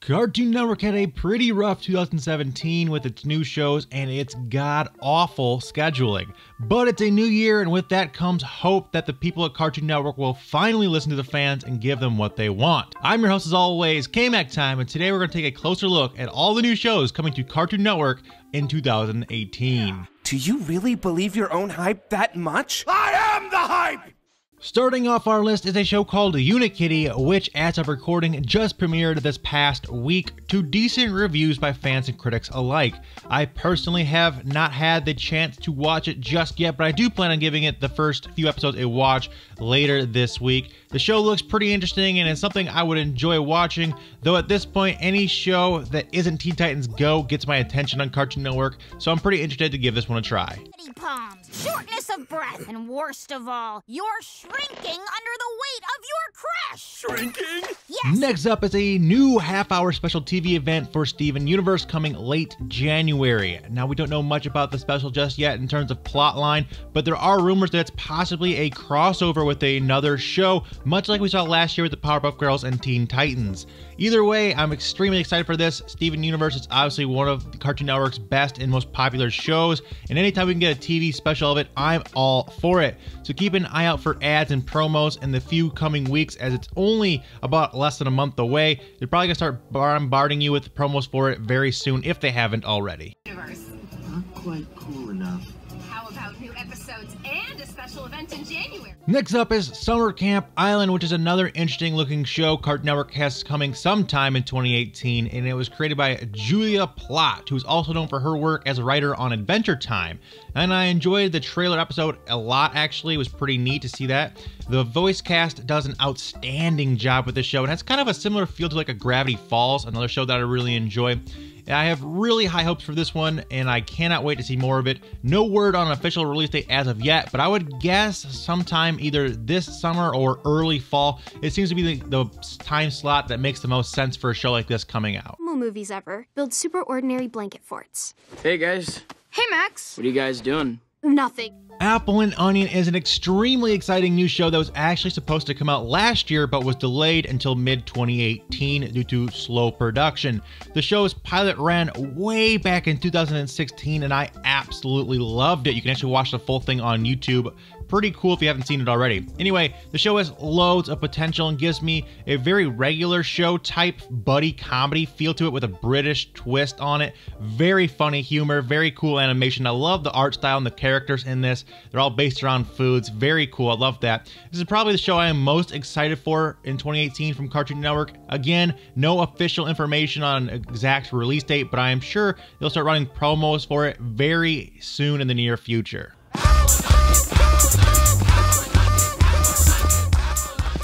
Cartoon Network had a pretty rough 2017 with its new shows and its god-awful scheduling. But it's a new year, and with that comes hope that the people at Cartoon Network will finally listen to the fans and give them what they want. I'm your host as always, K-Mac Time, and today we're going to take a closer look at all the new shows coming to Cartoon Network in 2018. Do you really believe your own hype that much? I am the hype! Starting off our list is a show called Unikitty, which as of recording just premiered this past week to decent reviews by fans and critics alike. I personally have not had the chance to watch it just yet, but I do plan on giving it the first few episodes a watch later this week. The show looks pretty interesting and it's something I would enjoy watching, though at this point any show that isn't Teen Titans Go gets my attention on Cartoon Network, so I'm pretty interested to give this one a try. Palms, shortness of breath, and worst of all, you're shrinking under the weight of your crush! Shrinking? Yes! Next up is a new half-hour special TV event for Steven Universe coming late January. Now, we don't know much about the special just yet in terms of plotline, but there are rumors that it's possibly a crossover with another show, much like we saw last year with the Powerpuff Girls and Teen Titans. Either way, I'm extremely excited for this. Steven Universe is obviously one of Cartoon Network's best and most popular shows, and anytime we can get a TV special of it, I'm all for it. So keep an eye out for ads and promos in the few coming weeks, as it's only about less than a month away. They're probably gonna start bombarding you with promos for it very soon if they haven't already. Universe. Not quite cool enough. How about new episodes and a special event in January? Next up is Summer Camp Island, which is another interesting looking show Cartoon Network has coming sometime in 2018, and it was created by Julia Plott, who's also known for her work as a writer on Adventure Time. And I enjoyed the trailer episode a lot, actually. It was pretty neat to see that. The voice cast does an outstanding job with this show, and has kind of a similar feel to like a Gravity Falls, another show that I really enjoy. I have really high hopes for this one, and I cannot wait to see more of it. No word on an official release date as of yet, but I would guess sometime either this summer or early fall. It seems to be the time slot that makes the most sense for a show like this coming out. Movies ever. Build super ordinary blanket forts. Hey guys, Hey, Max. what are you guys doing? Nothing. Apple and Onion is an extremely exciting new show that was actually supposed to come out last year but was delayed until mid-2018 due to slow production. The show's pilot ran way back in 2016 and I absolutely loved it. You can actually watch the full thing on YouTube. Pretty cool if you haven't seen it already. Anyway, the show has loads of potential and gives me a very regular show type buddy comedy feel to it with a British twist on it. Very funny humor, very cool animation. I love the art style and the characters in this. They're all based around foods. Very cool. I love that. This is probably the show I am most excited for in 2018 from Cartoon Network. Again, no official information on exact release date, but I am sure they'll start running promos for it very soon in the near future.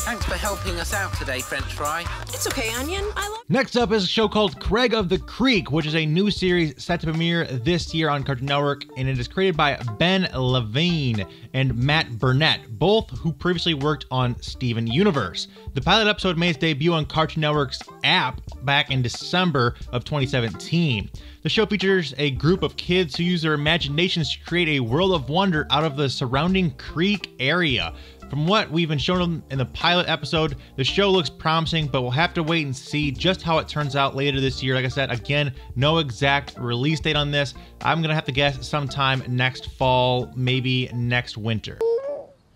Thanks for helping us out today, French Fry. It's okay, Onion. Next up is a show called Craig of the Creek, which is a new series set to premiere this year on Cartoon Network, and it is created by Ben Levine and Matt Burnett, both who previously worked on Steven Universe. The pilot episode made its debut on Cartoon Network's app back in December of 2017. The show features a group of kids who use their imaginations to create a world of wonder out of the surrounding creek area. From what we've been shown in the pilot episode, the show looks promising, but we'll have to wait and see just how it turns out later this year. Like I said, again, no exact release date on this. I'm gonna have to guess sometime next fall, maybe next winter.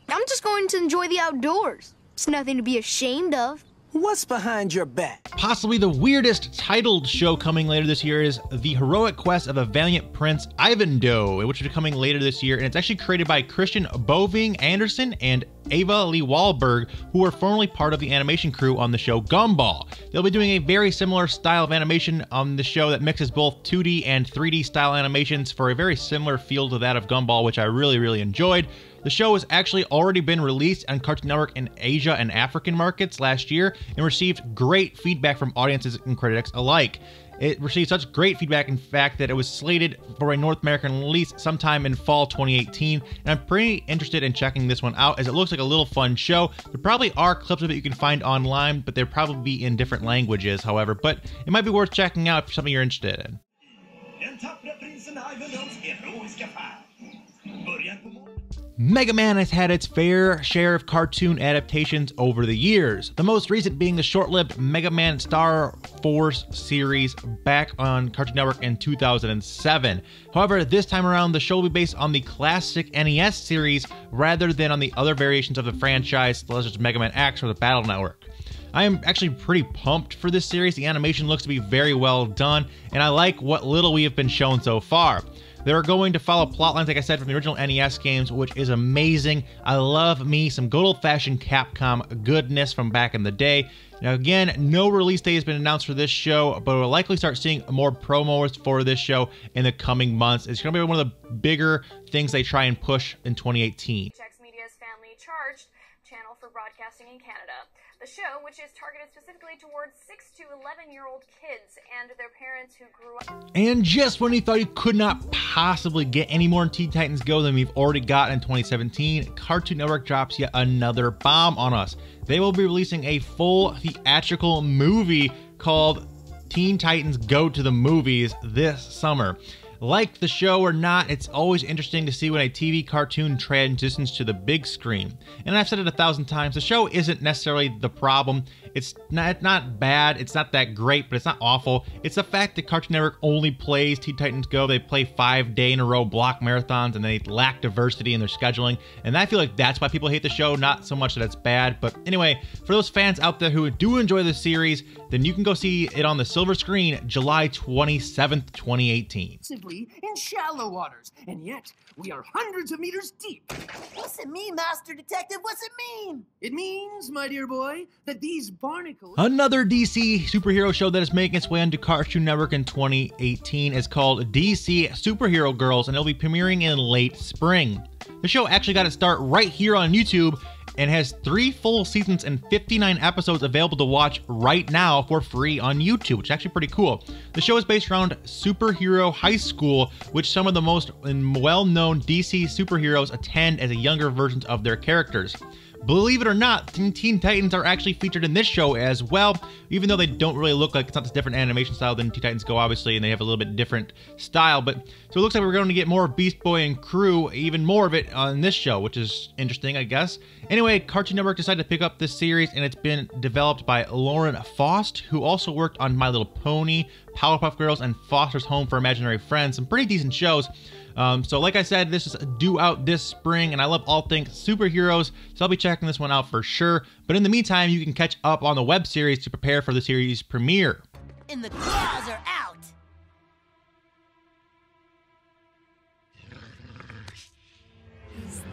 I'm just going to enjoy the outdoors. It's nothing to be ashamed of. What's behind your back? Possibly the weirdest titled show coming later this year is The Heroic Quest of a Valiant Prince Ivanhoe, which is coming later this year, and it's actually created by Christian Boving Anderson and Ava Lee Wahlberg, who were formerly part of the animation crew on the show Gumball. They'll be doing a very similar style of animation on the show that mixes both 2D and 3D style animations for a very similar feel to that of Gumball, which I really enjoyed. The show has actually already been released on Cartoon Network in Asia and African markets last year and received great feedback from audiences and critics alike. It received such great feedback, in fact, that it was slated for a North American release sometime in fall 2018, and I'm pretty interested in checking this one out as it looks like a little fun show. There probably are clips of it you can find online, but they'll probably be in different languages, however, but it might be worth checking out if something you're interested in. Mega Man has had its fair share of cartoon adaptations over the years, the most recent being the short-lived Mega Man Star Force series back on Cartoon Network in 2007. However, this time around, the show will be based on the classic NES series rather than on the other variations of the franchise, such as Mega Man X or the Battle Network. I am actually pretty pumped for this series. The animation looks to be very well done, and I like what little we have been shown so far. They're going to follow plotlines, like I said, from the original NES games, which is amazing. I love me some good old-fashioned Capcom goodness from back in the day. Now again, no release date has been announced for this show, but we'll likely start seeing more promos for this show in the coming months. It's going to be one of the bigger things they try and push in 2018. Checks Media's family charged channel for broadcasting in Canada. The show, which is targeted specifically towards 6 to 11-year-old kids and their parents who grew up. And just when we thought you could not possibly get any more in Teen Titans Go than we've already got in 2017, Cartoon Network drops yet another bomb on us. They will be releasing a full theatrical movie called Teen Titans Go to the Movies this summer. Like the show or not, it's always interesting to see when a TV cartoon transitions to the big screen. And I've said it 1,000 times, the show isn't necessarily the problem. It's not bad, it's not that great, but it's not awful. It's the fact that Cartoon Network only plays Teen Titans Go. They play 5-day-in-a-row block marathons, and they lack diversity in their scheduling. And I feel like that's why people hate the show, not so much that it's bad. But anyway, for those fans out there who do enjoy the series, then you can go see it on the silver screen July 27th, 2018. Simply in shallow waters, and yet we are hundreds of meters deep. What's it mean, Master Detective? What's it mean? It means, my dear boy, that these barnacles... Another DC superhero show that is making its way onto Cartoon Network in 2018 is called DC Superhero Girls, and it'll be premiering in late spring. The show actually got its start right here on YouTube and has 3 full seasons and 59 episodes available to watch right now for free on YouTube, which is actually pretty cool. The show is based around Superhero High School, which some of the most well-known DC superheroes attend as younger versions of their characters. Believe it or not, Teen Titans are actually featured in this show as well, even though they don't really look like, it's not this different animation style than Teen Titans Go, obviously, and they have a little bit different style. But so it looks like we're going to get more Beast Boy and crew, even more of it on this show, which is interesting, I guess. Anyway, Cartoon Network decided to pick up this series, and it's been developed by Lauren Faust, who also worked on My Little Pony, Powerpuff Girls, and Foster's Home for Imaginary Friends, some pretty decent shows. So like I said, this is due out this spring, and I love all things superheroes, so I'll be checking this one out for sure. But in the meantime, you can catch up on the web series to prepare for the series premiere. And the claws are out. Is that...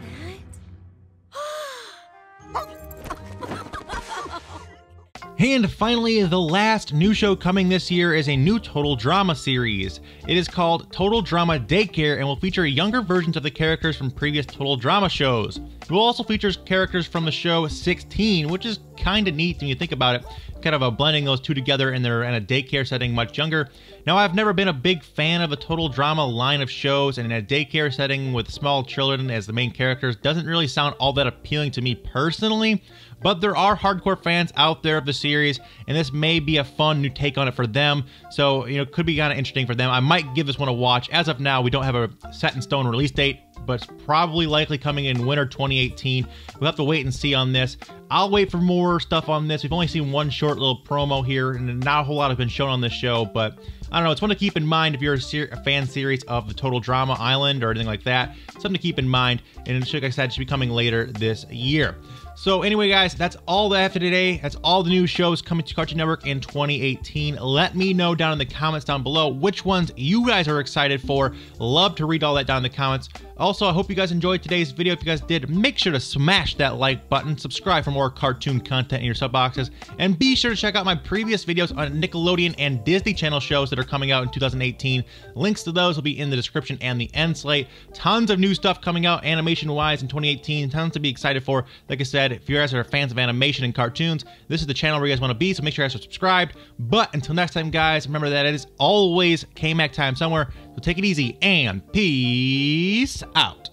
And finally, the last new show coming this year is a new Total Drama series. It is called Total Drama Daycare and will feature younger versions of the characters from previous Total Drama shows. It will also feature characters from the show 16, which is kind of neat when you think about it. Kind of blending those two together, and they're in a daycare setting much younger. Now, I've never been a big fan of a Total Drama line of shows, and in a daycare setting with small children as the main characters doesn't really sound all that appealing to me personally. But there are hardcore fans out there of the series, and this may be a fun new take on it for them. So, you know, it could be kind of interesting for them. I might give this one a watch. As of now, we don't have a set in stone release date, but it's probably likely coming in winter 2018. We'll have to wait and see on this. I'll wait for more stuff on this. We've only seen one short little promo here, and not a whole lot has been shown on this show, but I don't know. It's one to keep in mind if you're a fan series of the Total Drama Island or anything like that. Something to keep in mind, and like I said, it should be coming later this year. So anyway, guys, that's all that I have for today. That's all the new shows coming to Cartoon Network in 2018. Let me know down in the comments down below which ones you guys are excited for. Love to read all that down in the comments. Also, I hope you guys enjoyed today's video. If you guys did, make sure to smash that like button, subscribe for more cartoon content in your sub boxes, and be sure to check out my previous videos on Nickelodeon and Disney Channel shows that are coming out in 2018. Links to those will be in the description and the end slate. Tons of new stuff coming out animation-wise in 2018. Tons to be excited for. Like I said, if you guys are fans of animation and cartoons, this is the channel where you guys want to be, so make sure you guys are subscribed. But until next time, guys, remember that it is always K-Mac time somewhere. So take it easy and peace out.